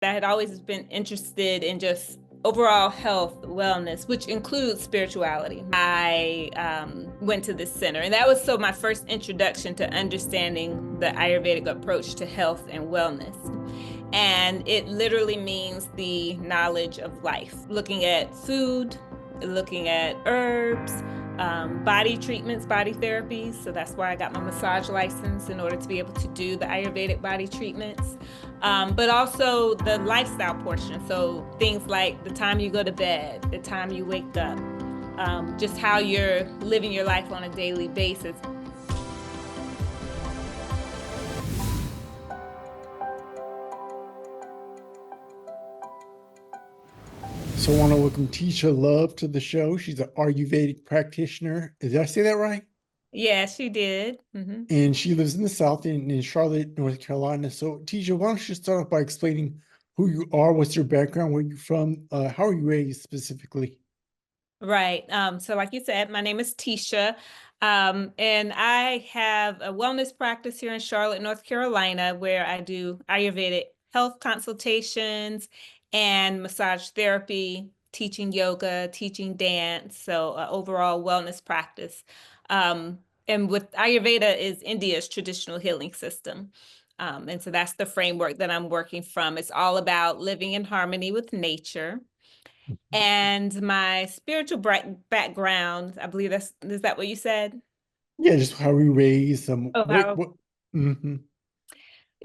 I had always been interested in just overall health, wellness, which includes spirituality. I went to this center, and that was so my first introduction to understanding the Ayurvedic approach to health and wellness. And it literally means the knowledge of life, looking at food, looking at herbs, body treatments, body therapies. So that's why I got my massage license in order to be able to do the Ayurvedic body treatments. But also the lifestyle portion. So things like the time you go to bed, the time you wake up, just how you're living your life on a daily basis. So I want to welcome Tesia Love to the show. She's an Ayurvedic practitioner. Did I say that right? Yeah, she did. Mm-hmm. And she lives in the South in Charlotte, North Carolina. So Tesia, why don't you start off by explaining who you are, what's your background, where you're from, how are you raised specifically? Right. So like you said, my name is Tesia, and I have a wellness practice here in Charlotte, North Carolina, where I do Ayurvedic health consultations and massage therapy, teaching yoga, teaching dance, so overall wellness practice. And with Ayurveda is India's traditional healing system. And so that's the framework that I'm working from. It's all about living in harmony with nature. And my spiritual background, I believe is that what you said? Yeah, just how were you raised? Oh, how What? Mm-hmm.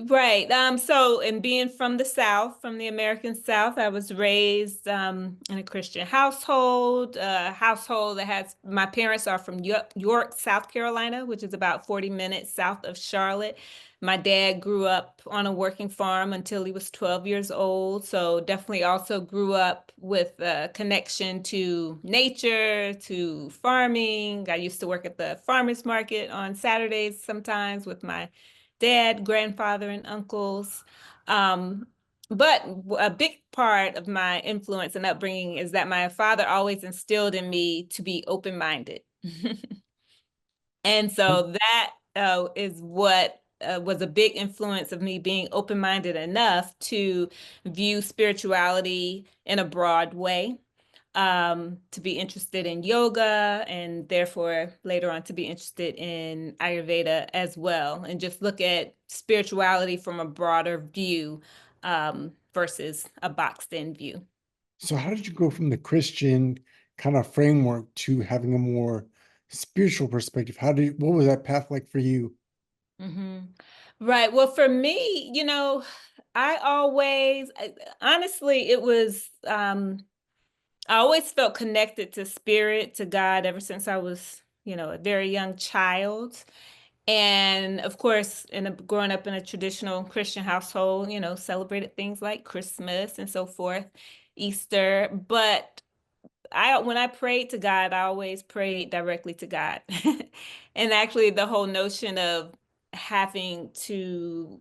Right. So in being from the South, from the American South, I was raised in a Christian household, a household that has my parents are from York, South Carolina, which is about 40 minutes south of Charlotte. My dad grew up on a working farm until he was 12 years old. So definitely also grew up with a connection to nature, to farming. I used to work at the farmers market on Saturdays sometimes with my dad, grandfather, and uncles. Um, but a big part of my influence and upbringing is that my father always instilled in me to be open-minded. And so that is what was a big influence of me being open-minded enough to view spirituality in a broad way, to be interested in yoga, and therefore later on to be interested in Ayurveda as well, and just look at spirituality from a broader view, versus a boxed in view. So how did you go from the Christian kind of framework to having a more spiritual perspective? What was that path like for you? Hmm. Right. Well, for me, honestly, it was, I always felt connected to spirit, to God ever since I was, a very young child. And of course, growing up in a traditional Christian household, celebrated things like Christmas and so forth, Easter. But when I prayed to God, I always prayed directly to God. And actually, the whole notion of having to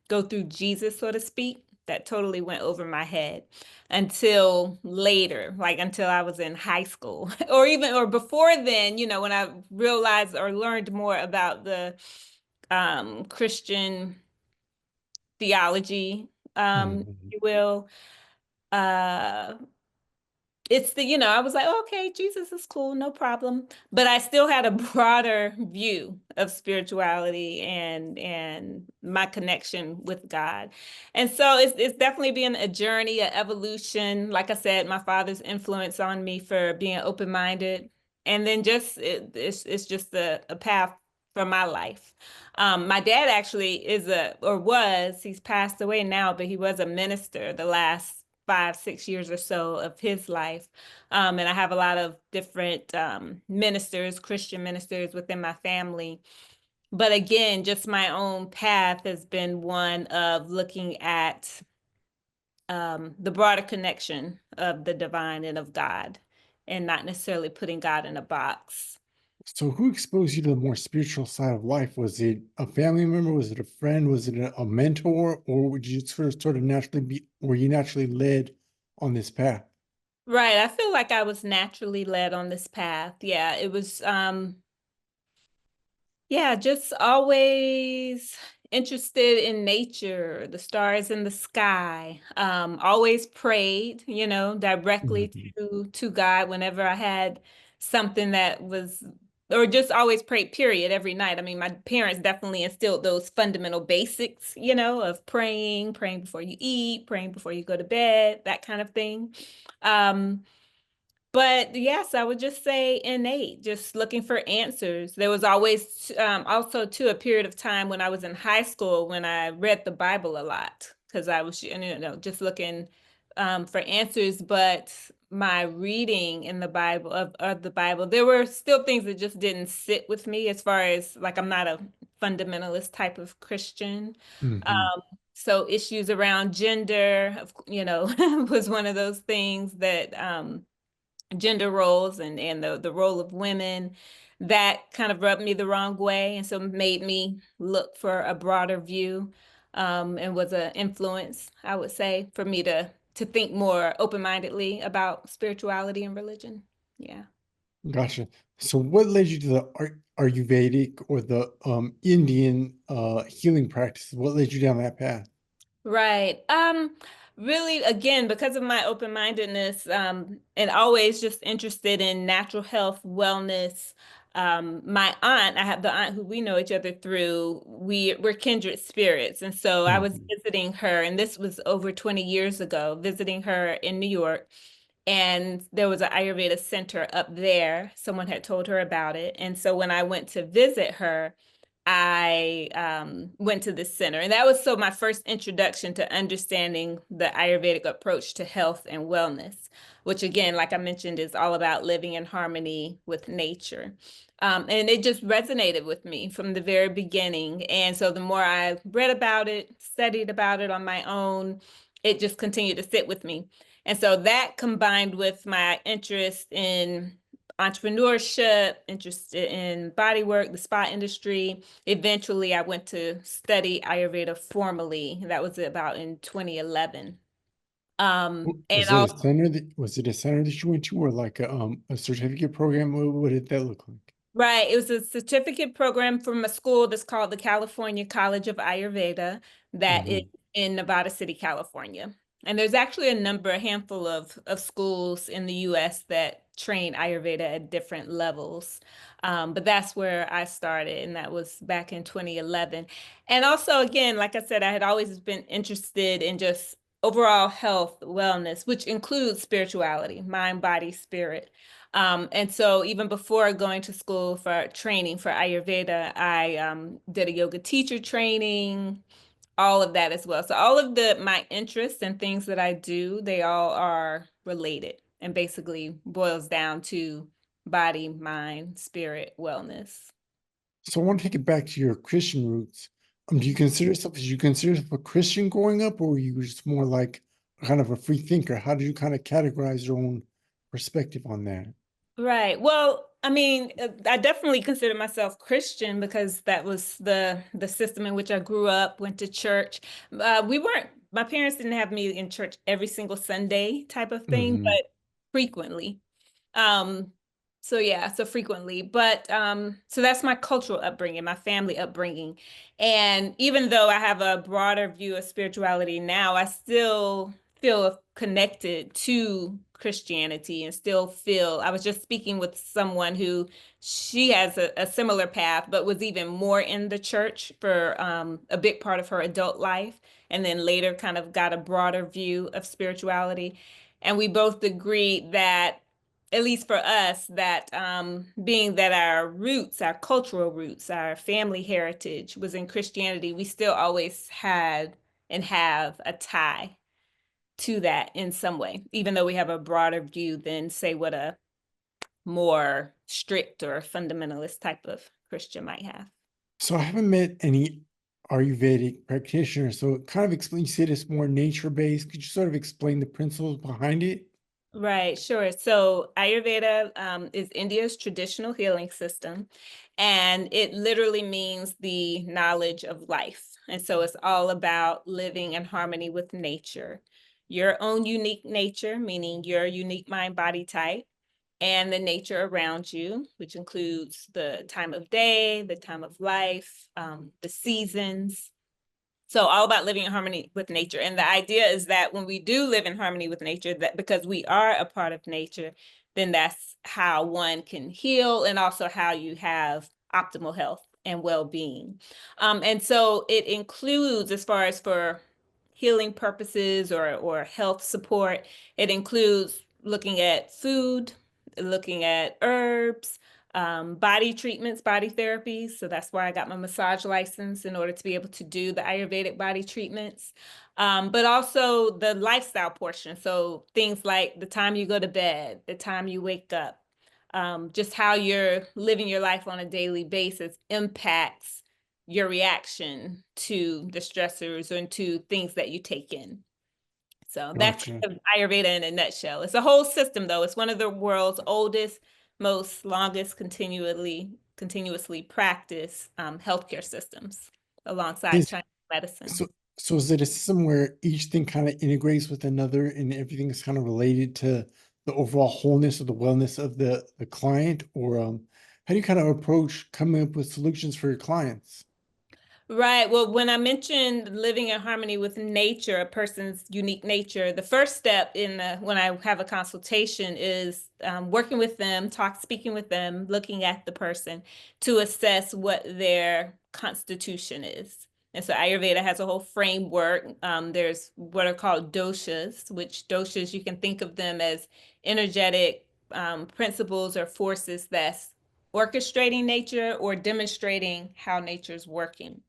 go through Jesus, so to speak, that totally went over my head until later, like until I was in high school, or before then, when I realized or learned more about the Christian theology, if Mhm. you will. Uh, I was like, okay, Jesus is cool, no problem. But I still had a broader view of spirituality and my connection with God. And so it's definitely been a journey, an evolution. Like I said, my father's influence on me for being open-minded. And then it's just a path for my life. My dad actually he's passed away now, but he was a minister the last 5, 6 years or so of his life. And I have a lot of different ministers, Christian ministers within my family. But again, just my own path has been one of looking at the broader connection of the divine and of God, and not necessarily putting God in a box. So who exposed you to the more spiritual side of life? Was it a family member? Was it a friend? Was it a mentor? Or would you sort of were you naturally led on this path? Right. I feel like I was naturally led on this path. Yeah, it was, yeah, just always, interested in nature, the stars in the sky. Always prayed, directly Mhm. to God whenever I had something that was, or just always prayed, period, every night. I mean, my parents definitely instilled those fundamental basics, of praying before you eat, praying before you go to bed, that kind of thing. Um, but yes, I would just say innate, just looking for answers. There was always also too a period of time when I was in high school when I read the Bible a lot because I was, just looking for answers. But my reading in the Bible of the Bible, there were still things that just didn't sit with me as far as like I'm not a fundamentalist type of Christian. Mhm. Um, so issues around gender, was one of those things that gender roles and the role of women that kind of rubbed me the wrong way and so made me look for a broader view and was an influence, I would say, for me to think more open-mindedly about spirituality and religion. Yeah. Gotcha. So what led you to the Ayurvedic or the Indian healing practices? What led you down that path? Right. Really, again, because of my open-mindedness, and always just interested in natural health, wellness. My aunt, I have the aunt who we know each other through, we're kindred spirits. And so I was Mhm. visiting her, and this was over 20 years ago, visiting her in New York. And there was an Ayurveda center up there. Someone had told her about it. And so when I went to visit her, I went to this center. And that was so my first introduction to understanding the Ayurvedic approach to health and wellness, which again, like I mentioned, is all about living in harmony with nature. And it just resonated with me from the very beginning. And so the more I read about it, studied about it on my own, it just continued to sit with me. And so that combined with my interest in entrepreneurship, interested in body work, the spa industry. Eventually, I went to study Ayurveda formally. That was about in 2011. And Was it a center that you went to, or like a certificate program? What did that look like? right. It was a certificate program from a school that's called the California College of Ayurveda that is Hmm. in Nevada City, California. And there's actually a handful of schools in the US that train Ayurveda at different levels. But that's where I started, and that was back in 2011. And also, again, like I said, I had always been interested in just overall health, wellness, which includes spirituality, mind, body, spirit. And so even before going to school for training for Ayurveda, I did a yoga teacher training, all of that as well. So all of my interests and things that I do, they all are related and basically boils down to body, mind, spirit, wellness. So I want to take it back to your Christian roots. Did you consider yourself a Christian growing up, or were you just more like kind of a free thinker? How did you kind of categorize your own perspective on that? Right. Well, I mean, I definitely consider myself Christian because that was the system in which I grew up, went to church. We weren't, my parents didn't have me in church every single Sunday type of thing, Hmm. but frequently. Um, so yeah, so frequently, but so that's my cultural upbringing, my family upbringing. And even though I have a broader view of spirituality now, I still feel connected to Christianity and still feel, I was just speaking with someone who she has a similar path, but was even more in the church for a big part of her adult life, and then later kind of got a broader view of spirituality. And we both agreed that at least for us, that being that our roots, our cultural roots, our family heritage was in Christianity, we still always had and have a tie to that in some way, even though we have a broader view than, say, what a more strict or fundamentalist type of Christian might have. So I haven't met any Ayurvedic practitioners. So kind of explain, you said it's more nature based. Could you sort of explain the principles behind it? Right, sure. So Ayurveda is India's traditional healing system, and it literally means the knowledge of life. And so it's all about living in harmony with nature, your own unique nature, meaning your unique mind body type, and the nature around you, which includes the time of day, the time of life, the seasons. So all about living in harmony with nature. And the idea is that when we do live in harmony with nature, that because we are a part of nature, then that's how one can heal and also how you have optimal health and well-being. And so it includes, as far as for healing purposes or health support, it includes looking at food, looking at herbs, body treatments, body therapies. So that's why I got my massage license in order to be able to do the Ayurvedic body treatments. But also the lifestyle portion. So things like the time you go to bed, the time you wake up, just how you're living your life on a daily basis impacts your reaction to the stressors and to things that you take in. So that's Gotcha. kind of Ayurveda in a nutshell. It's a whole system, though. It's one of the world's oldest, most longest continuously practiced healthcare systems alongside Is Chinese medicine. so so is it a system where each thing kind of integrates with another and everything is kind of related to the overall wholeness or the wellness of the client? Or how do you kind of approach coming up with solutions for your clients? Right. Well, when I mentioned living in harmony with nature, a person's unique nature, the first step when I have a consultation is working with them, speaking with them, looking at the person to assess what their constitution is. And so Ayurveda has a whole framework. There's what are called doshas, which doshas you can think of them as energetic principles or forces that's orchestrating nature or demonstrating how nature's working.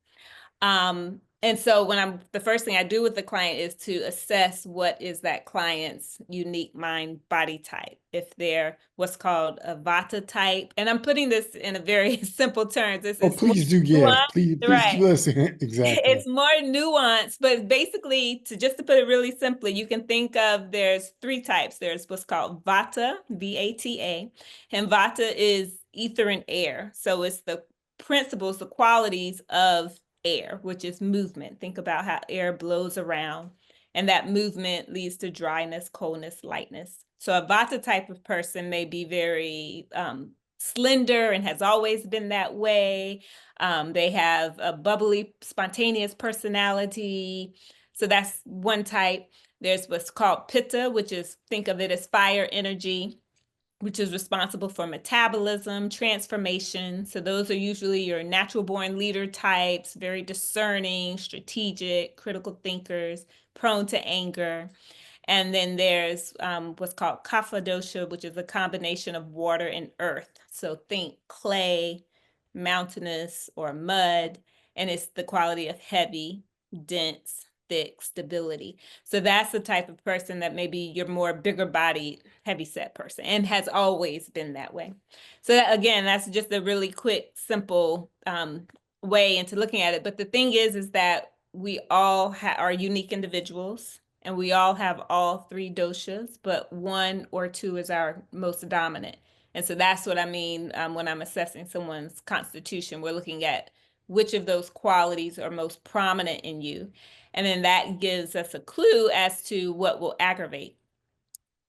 And so the first thing I do with the client is to assess what is that client's unique mind body type. If they're what's called a Vata type, and I'm putting this in a very simple terms. This Oh, is more please do. Yeah, nuanced, please keep right? listening. Exactly. It's more nuanced, but basically, to put it really simply, you can think of there's three types. There's what's called Vata, V-A-T-A, and Vata is ether and air. So it's the principles, the qualities of air, which is movement. Think about how air blows around, and that movement leads to dryness, coldness, lightness. So a Vata type of person may be very slender and has always been that way. They have a bubbly, spontaneous personality. So that's one type. There's what's called Pitta, which is, think of it as fire energy, which is responsible for metabolism, transformation. So those are usually your natural born leader types, very discerning, strategic, critical thinkers, prone to anger. And then there's what's called kapha dosha, which is a combination of water and earth. So think clay, mountainous, or mud. And it's the quality of heavy, dense, thick, stability. So that's the type of person that maybe you're more bigger bodied, heavy set person and has always been that way. So again, that's just a really quick, simple way into looking at it. But the thing is that we all are unique individuals and we all have all three doshas, but one or two is our most dominant. And so that's what I mean when I'm assessing someone's constitution. We're looking at which of those qualities are most prominent in you. And then that gives us a clue as to what will aggravate.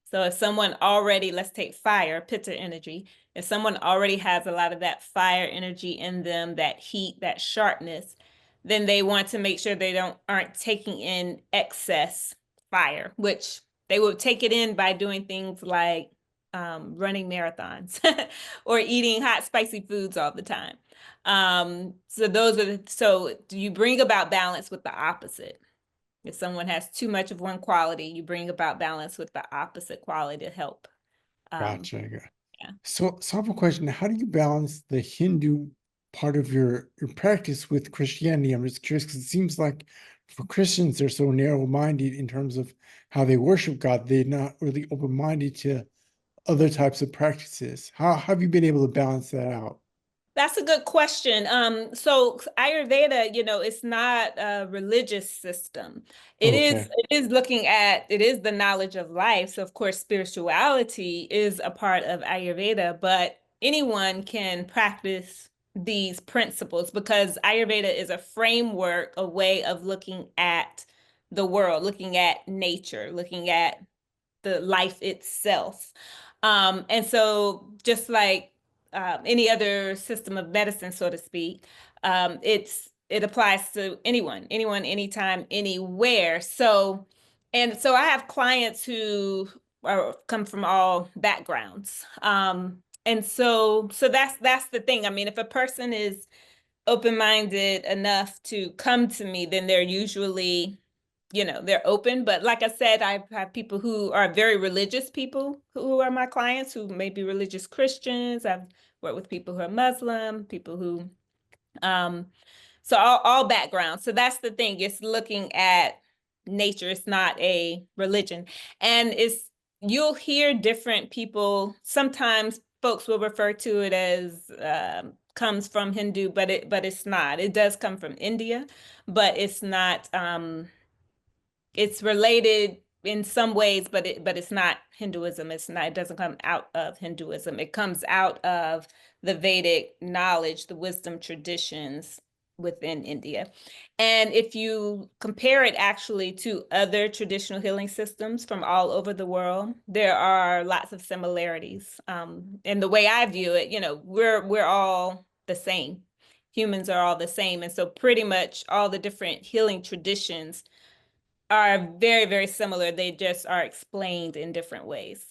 So if someone already, let's take fire, pitta energy, if someone already has a lot of that fire energy in them, that heat, that sharpness, then they want to make sure they aren't taking in excess fire, which they will take it in by doing things like running marathons or eating hot, spicy foods all the time. So you bring about balance with the opposite. If someone has too much of one quality, you bring about balance with the opposite quality to help. Um, Gotcha. yeah. So I have a question. How do you balance the Hindu part of your practice with Christianity? I'm just curious because it seems like for Christians, they're so narrow-minded in terms of how they worship God. They're not really open-minded to other types of practices. How have you been able to balance that out? That's a good question. So Ayurveda, it's not a religious system. Okay, It is the knowledge of life. So of course, spirituality is a part of Ayurveda, but anyone can practice these principles because Ayurveda is a framework, a way of looking at the world, looking at nature, looking at the life itself. And so just like any other system of medicine, so to speak, it's it applies to anyone, anytime, anywhere. So, and so I have clients who come from all backgrounds. And so that's the thing. I mean, if a person is open-minded enough to come to me, then they're usually, they're open. But like I said, I have people who are very religious people who are my clients, who may be religious Christians. I've worked with people who are Muslim, people who um, so all backgrounds. So that's the thing. It's looking at nature. It's not a religion. And you'll hear different people. Sometimes folks will refer to it as comes from Hindu, but it's not. It does come from India, but it's not it's related in some ways, but it's not Hinduism. It doesn't come out of Hinduism. It comes out of the Vedic knowledge, the wisdom traditions within India. And if you compare it actually to other traditional healing systems from all over the world, there are lots of similarities. And the way I view it, we're all the same. Humans are all the same. And so pretty much all the different healing traditions are very, very similar. They just are explained in different ways.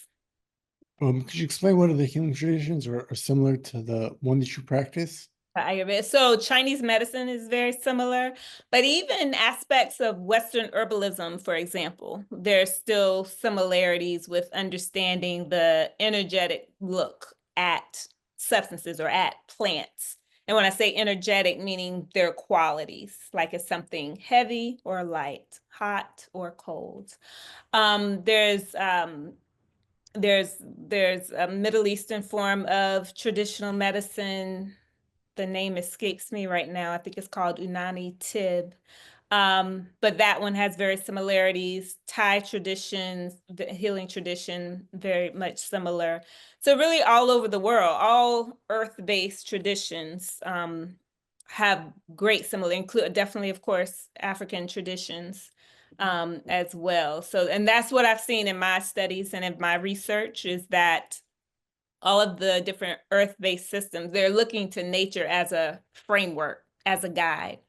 Could you explain what are the healing traditions are similar to the one that you practice? Ayurveda. So Chinese medicine is very similar, but even aspects of Western herbalism, for example, there's still similarities with understanding the energetic look at substances or at plants. And when I say energetic, meaning their qualities, like it's something heavy or light, hot or cold. Um, there's um, there's a Middle Eastern form of traditional medicine. The name escapes me right now. I think it's called Unani Tib. But that one has very similarities. Thai traditions, the healing tradition, very much similar. So really all over the world, all earth-based traditions have great similar, include definitely, of course, African traditions as well. So, and that's what I've seen in my studies and in my research is that all of the different earth-based systems, they're looking to nature as a framework, as a guide.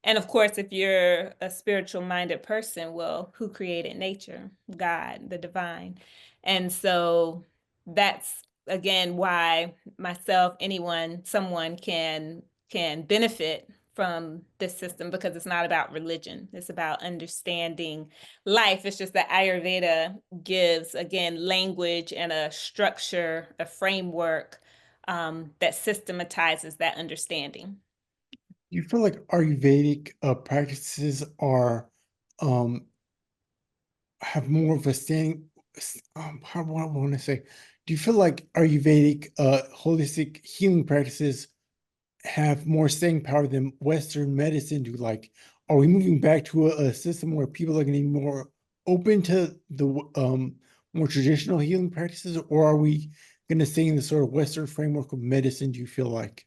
And of course, if you're a spiritual minded person, well, who created nature? God, the divine. And so that's again why myself, anyone, someone can benefit from this system because it's not about religion. It's about understanding life. It's just that Ayurveda gives again language and a structure, a framework that systematizes that understanding. You feel like Ayurvedic practices are um have more of a standing how do I want to say? Do you feel like Ayurvedic holistic healing practices have more staying power than Western medicine do? Like, are we moving back to a system where people are getting more open to the more traditional healing practices, or are we going to stay in the sort of Western framework of medicine, do you feel like?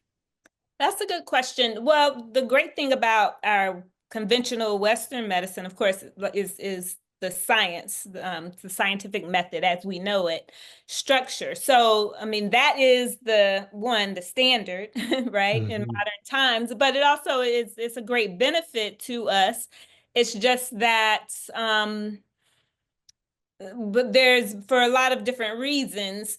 That's a good question. Well, the great thing about our conventional Western medicine, of course, is the science, the scientific method as we know it, structure. So, I mean, that is the standard, right, in Mhm. modern times, but it also it's a great benefit to us. It's just that but there's for a lot of different reasons,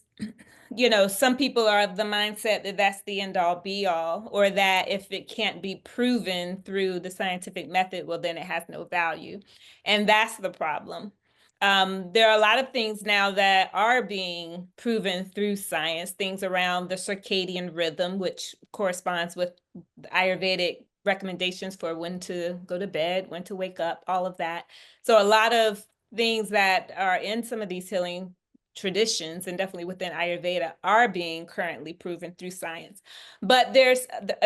some people are of the mindset that that's the end all be all, or that if it can't be proven through the scientific method, well, then it has no value. And that's the problem. There are a lot of things now that are being proven through science, things around the circadian rhythm, which corresponds with the Ayurvedic recommendations for when to go to bed, when to wake up, all of that. So a lot of things that are in some of these healing traditions and definitely within Ayurveda are being currently proven through science. But there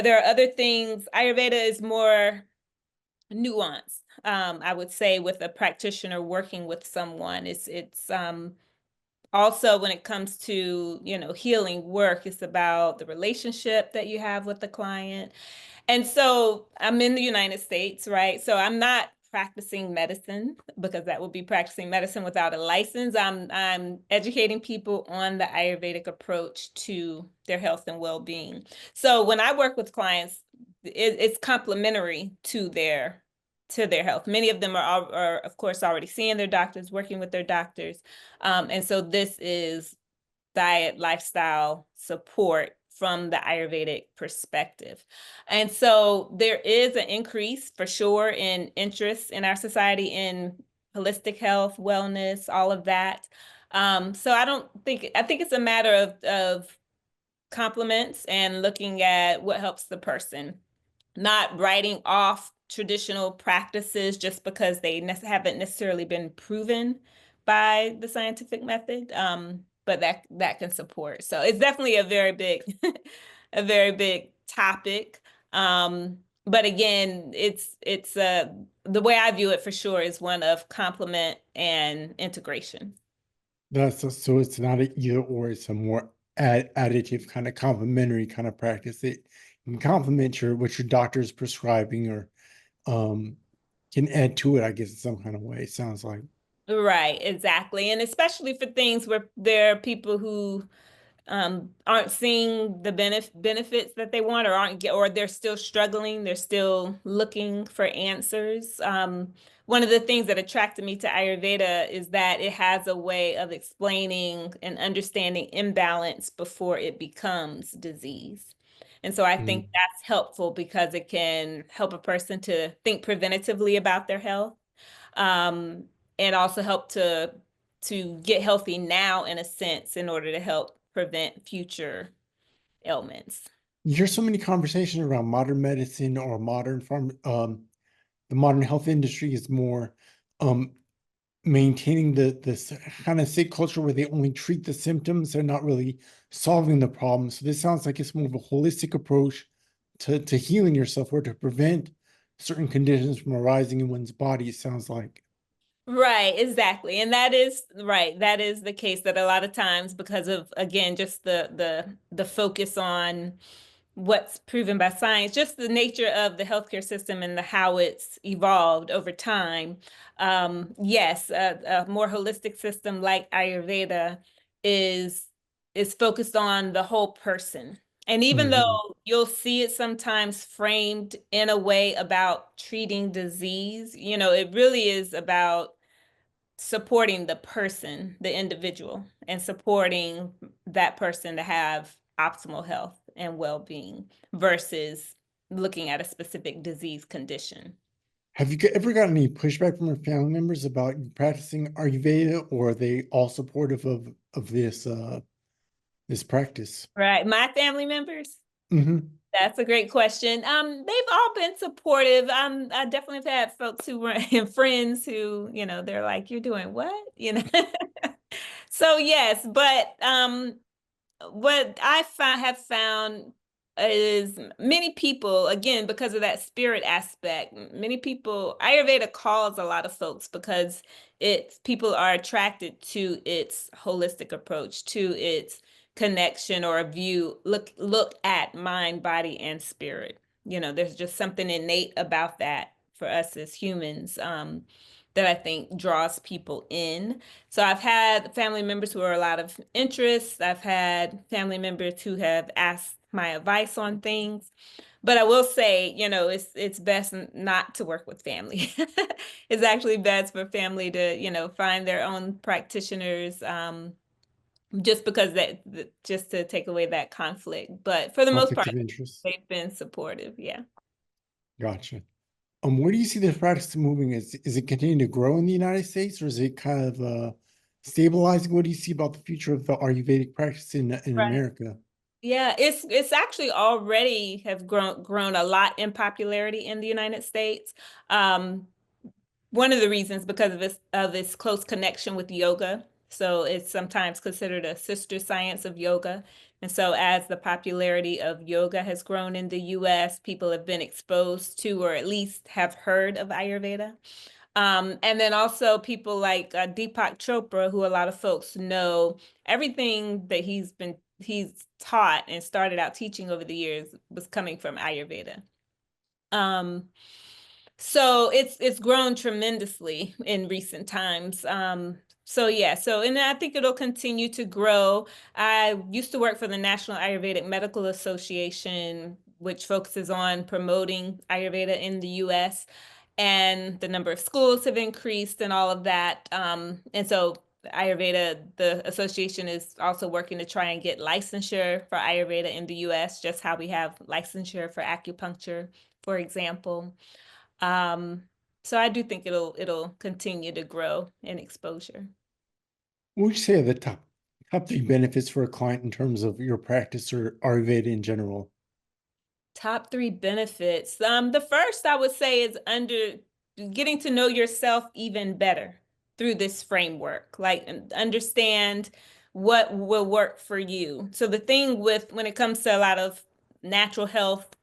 are other things. Ayurveda is more nuanced. I would say with a practitioner working with someone, it's also when it comes to healing work, it's about the relationship that you have with the client. And so I'm in the United States, right? So I'm not practicing medicine because that would be practicing medicine without a license. I'm educating people on the Ayurvedic approach to their health and well-being. So when I work with clients, it's complementary to their health. Many of them are of course already seeing their doctors, working with their doctors. And so this is diet, lifestyle support from the Ayurvedic perspective. And so there is an increase for sure in interest in our society in holistic health, wellness, all of that. So I think it's a matter of compliments and looking at what helps the person, not writing off traditional practices just because they haven't necessarily been proven by the scientific method. But that can support. So it's definitely a very big, a very big topic. But again, it's the way I view it for sure is one of complement and integration. So it's not a either or, it's a more additive kind of complementary kind of practice. It can complement what your doctor is prescribing or um can add to it, I guess, in some kind of way, it sounds like. Right, exactly. And especially for things where there are people who aren't seeing the benefits that they want or aren't get, or they're still struggling, they're still looking for answers. One of the things that attracted me to Ayurveda is that it has a way of explaining and understanding imbalance before it becomes disease. And so I think Mm. that's helpful because it can help a person to think preventatively about their health, um, and also help to get healthy now in a sense in order to help prevent future ailments. You hear so many conversations around modern medicine or modern the modern health industry is more um maintaining this kind of sick culture where they only treat the symptoms, they're not really solving the problem. So this sounds like it's more of a holistic approach to healing yourself or to prevent certain conditions from arising in one's body, it sounds like. Right, exactly. And that is right. That is the case that a lot of times because of again just the focus on what's proven by science, just the nature of the healthcare system and the how it's evolved over time. Yes, a more holistic system like Ayurveda is is focused on the whole person. And even Mhm. though you'll see it sometimes framed in a way about treating disease, you know, it really is about supporting the person, the individual, and supporting that person to have optimal health and well-being versus looking at a specific disease condition. Have you ever gotten any pushback from your family members about you practicing Ayurveda, or are they all supportive of this practice? Right. My family members, Hmm. that's a great question. They've all been supportive. I definitely have had folks who were and friends who, you know, they're like, "You're doing what?" You know. So yes, but what have found is many people, again, because of that spirit aspect, many people, Ayurveda calls a lot of folks because it's people are attracted to its holistic approach, to its connection or a view, look at mind, body, and spirit. You know, there's just something innate about that for us as humans, that I think draws people in. So I've had family members who are a lot of interest. I've had family members who have asked my advice on things. But I will say, you know, it's best not to work with family. It's actually best for family to, you know, find their own practitioners, just because just to take away that conflict. But for the most Conflict part, of interest. they've been supportive. Yeah. Gotcha. Where do you see this practice moving? Is it continuing to grow in the United States, or is it kind of stabilizing? What do you see about the future of the Ayurvedic practice in Right. America? Yeah, it's actually already have grown a lot in popularity in the United States. Um, One of the reasons because of its close connection with yoga. So it's sometimes considered a sister science of yoga. And so as the popularity of yoga has grown in the US, people have been exposed to or at least have heard of Ayurveda. And then also people like Deepak Chopra, who a lot of folks know, everything that he's taught and started out teaching over the years was coming from Ayurveda. Um, so it's grown tremendously in recent times. So yeah, so and I think it'll continue to grow. I used to work for the National Ayurvedic Medical Association which focuses on promoting Ayurveda in the US. And the number of schools have increased and all of that. And so Ayurveda, the association is also working to try and get licensure for Ayurveda in the US, just how we have licensure for acupuncture, for example. So I do think it'll continue to grow in exposure. What would you say are the top three benefits for a client in terms of your practice or Ayurveda in general? Top three benefits. The first I would say is getting to know yourself even better through this framework, like understand what will work for you. So the thing with when it comes to a lot of natural health,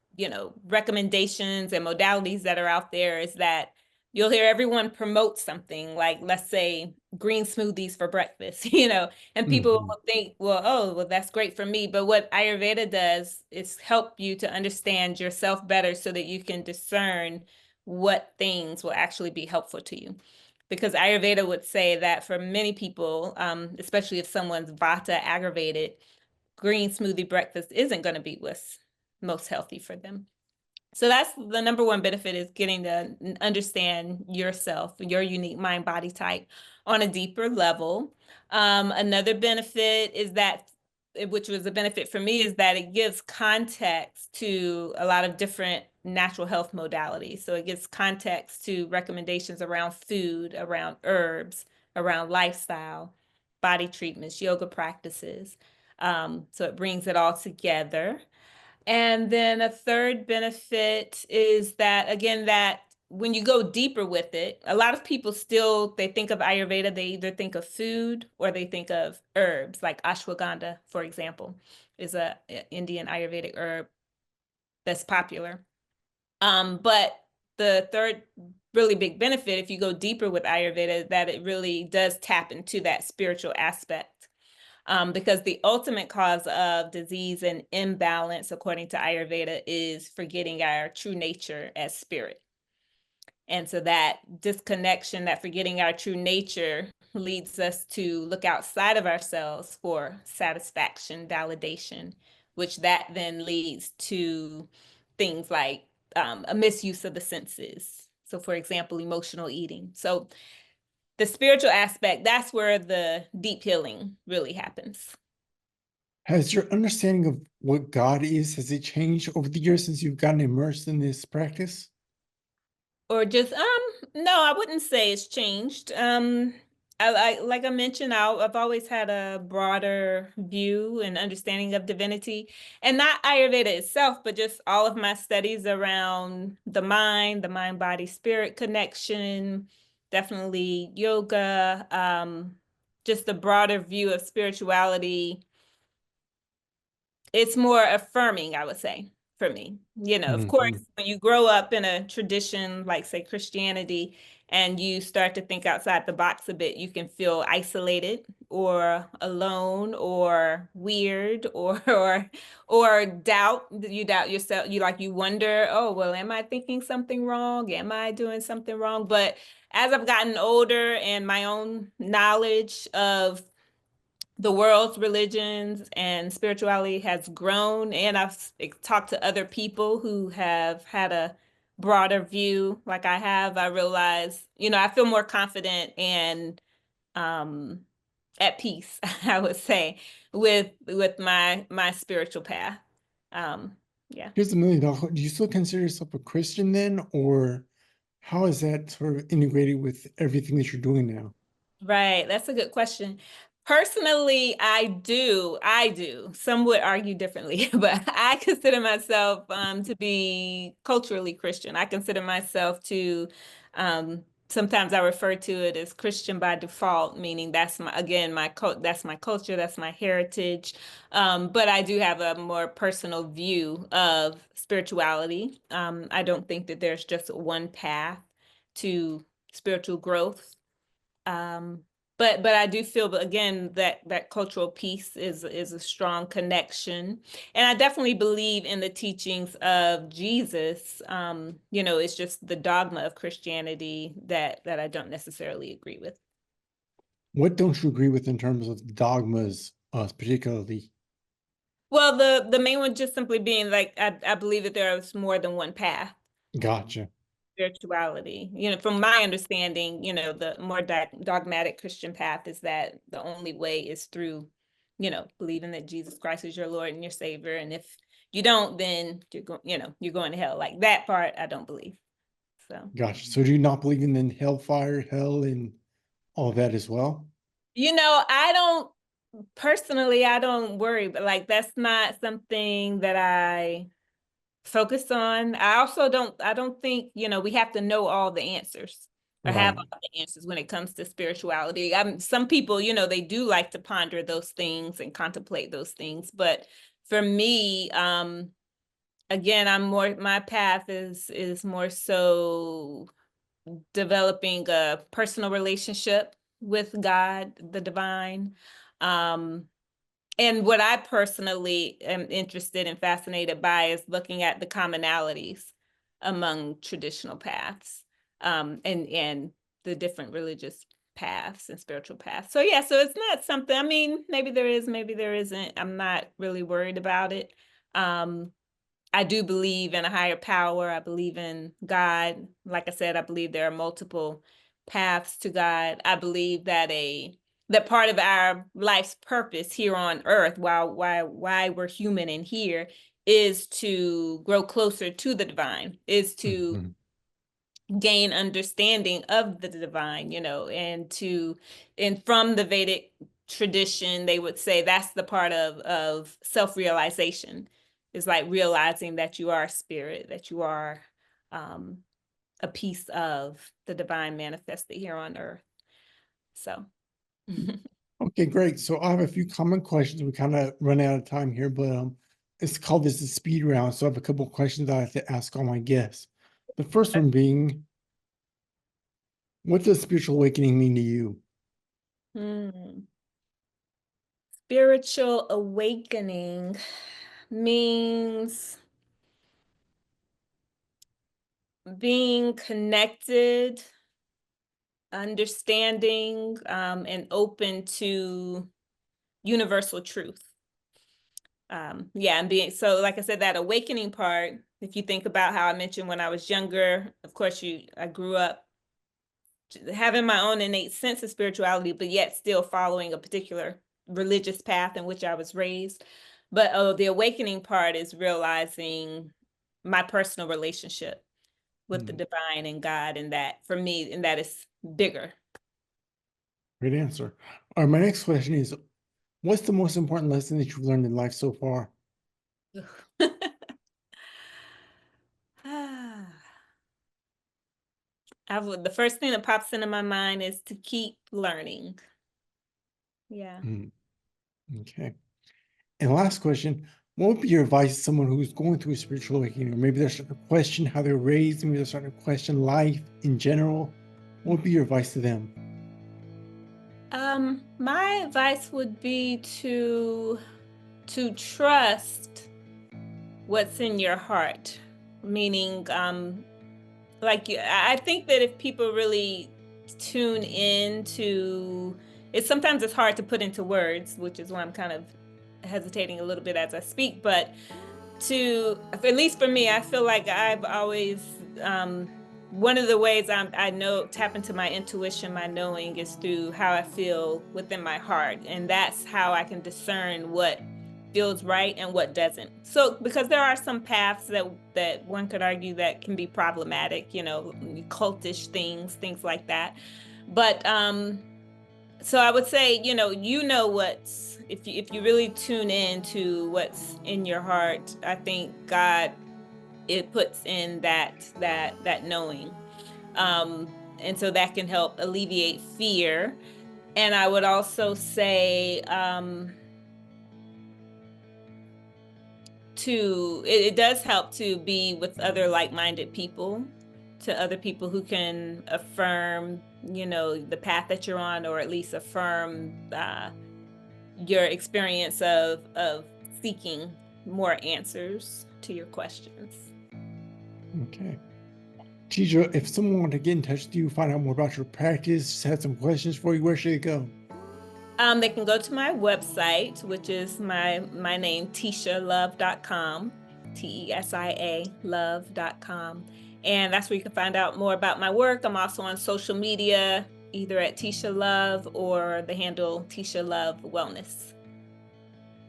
recommendations and modalities that are out there is that you'll hear everyone promote something like, let's say, green smoothies for breakfast, and people Mhm. will think, well, oh, well, that's great for me. But what Ayurveda does is help you to understand yourself better so that you can discern what things will actually be helpful to you. Because Ayurveda would say that for many people, especially if someone's vata aggravated, green smoothie breakfast isn't going to be what's most healthy for them. So that's the number one benefit, is getting to understand yourself, your unique mind body type on a deeper level. Another benefit is that, which was a benefit for me, is that it gives context to a lot of different natural health modalities. So it gives context to recommendations around food, around herbs, around lifestyle, body treatments, yoga practices. So it brings it all together. And then a third benefit is that, again, that when you go deeper with it, a lot of people still, they think of Ayurveda, they either think of food or they think of herbs, like ashwagandha, for example, is a Indian Ayurvedic herb that's popular. But the third really big benefit, if you go deeper with Ayurveda, that it really does tap into that spiritual aspect. Because the ultimate cause of disease and imbalance, according to Ayurveda, is forgetting our true nature as spirit. And so that disconnection, that forgetting our true nature, leads us to look outside of ourselves for satisfaction, validation, which that then leads to things like a misuse of the senses. So, for example, emotional eating. So the spiritual aspect, that's where the deep healing really happens. Has your understanding of what God is, has it changed over the years since you've gotten immersed in this practice? Or just no, I wouldn't say it's changed. Like I mentioned, I've always had a broader view and understanding of divinity, and not Ayurveda itself, but just all of my studies around the mind body spirit connection, definitely yoga, just the broader view of spirituality. It's more affirming, I would say, for me. Of course, Mhm. when you grow up in a tradition like, say, Christianity, and you start to think outside the box a bit, you can feel isolated or alone or weird or doubt. You doubt yourself. You wonder, oh, well, am I thinking something wrong? Am I doing something wrong? But as I've gotten older and my own knowledge of the world's religions and spirituality has grown, and I've talked to other people who have had a broader view like I have, I realize, I feel more confident and um at peace, I would say, with my spiritual path. Um, yeah. Here's $1 million. Do you still consider yourself a Christian then, or how is that sort of integrated with everything that you're doing now? Right, that's a good question. Personally, I do. Some would argue differently, but I consider myself to be culturally Christian. I consider myself to sometimes I refer to it as Christian by default, meaning that's that's my culture, that's my heritage. But I do have a more personal view of spirituality. I don't think that there's just one path to spiritual growth. um, but I do feel that, again, that cultural piece is a strong connection, and I definitely believe in the teachings of Jesus. It's just the dogma of Christianity that I don't necessarily agree with. What don't you agree with in terms of dogmas, particularly? Well, the main one just simply being like I believe that there is more than one path. Gotcha. Spirituality. From my understanding, the more dogmatic Christian path is that the only way is through, believing that Jesus Christ is your Lord and your Savior. And if you don't, then you're going to hell. Like that part, I don't believe. So, Gotcha. So do you not believe in hellfire, hell, and all that as well? I don't personally, I don't worry, but like that's not something that I focus on. I don't think, we have to know all the answers or have Right. all the answers when it comes to spirituality. Some people, they do like to ponder those things and contemplate those things. But for me, again, my path is more so developing a personal relationship with God, the divine. Um, and what I personally am interested and fascinated by is looking at the commonalities among traditional paths, and the different religious paths and spiritual paths. So yeah, so it's not something, I mean, maybe there is, maybe there isn't. I'm not really worried about it. Um, I do believe in a higher power. I believe in God. Like I said, I believe there are multiple paths to God. I believe that part of our life's purpose here on earth, why we're human in here, is to grow closer to the divine, is to Mhm. gain understanding of the divine, and from the Vedic tradition, they would say that's the part of self-realization. Is like realizing that you are a spirit, that you are um, a piece of the divine manifested here on earth. So, Okay, great. So I have a few common questions. We kind of run out of time here, but it's called this the speed round. So I have a couple of questions I have to ask all my guests. The first one being, what does spiritual awakening mean to you? hmm. Spiritual awakening means being connected, understanding, and open to universal truth. Yeah, and being so, like I said, that awakening part, if you think about how I mentioned when I was younger, of course, I grew up having my own innate sense of spirituality, but yet still following a particular religious path in which I was raised. But the awakening part is realizing my personal relationship with the Hmm, divine and God, and that for me, and that is bigger. great answer. All right, my next question is, what's the most important lesson that you've learned in life so far? The first thing that pops into my mind is to keep learning. Yeah. Hmm, okay. And last question, what would be your advice to someone who's going through a spiritual awakening? Or maybe they're starting to question how they're raised, maybe they're starting to question life in general. What would be your advice to them? My advice would be to trust what's in your heart, meaning, I think that if people really tune in to it, sometimes it's hard to put into words, which is why I'm kind of hesitating a little bit as I speak, but at least for me, I feel like I've always um one of the ways I know tap into my intuition, my knowing, is through how I feel within my heart, and that's how I can discern what feels right and what doesn't. So because there are some paths that one could argue that can be problematic, cultish things like that. But so I would say, what's if you really tune in to what's in your heart, I think God, it puts in that knowing. And so that can help alleviate fear. And I would also say, it does help to be with other like-minded people, to other people who can affirm, the path that you're on, or at least affirm your experience of seeking more answers to your questions. Okay. Teacher, if someone wanted to get in touch with you, find out more about your practice, just had some questions for you, where should they go? They can go to my website, which is my name, tesialove.com, Tesia love.com. And that's where you can find out more about my work. I'm also on social media, either at Tesia Love or the handle Tesia Love Wellness.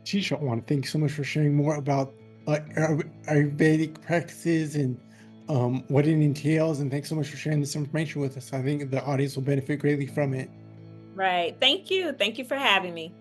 Tisha, I want to thank you so much for sharing more about Ayurvedic practices and what it entails. And thanks so much for sharing this information with us. I think the audience will benefit greatly from it. Right. Thank you. Thank you for having me.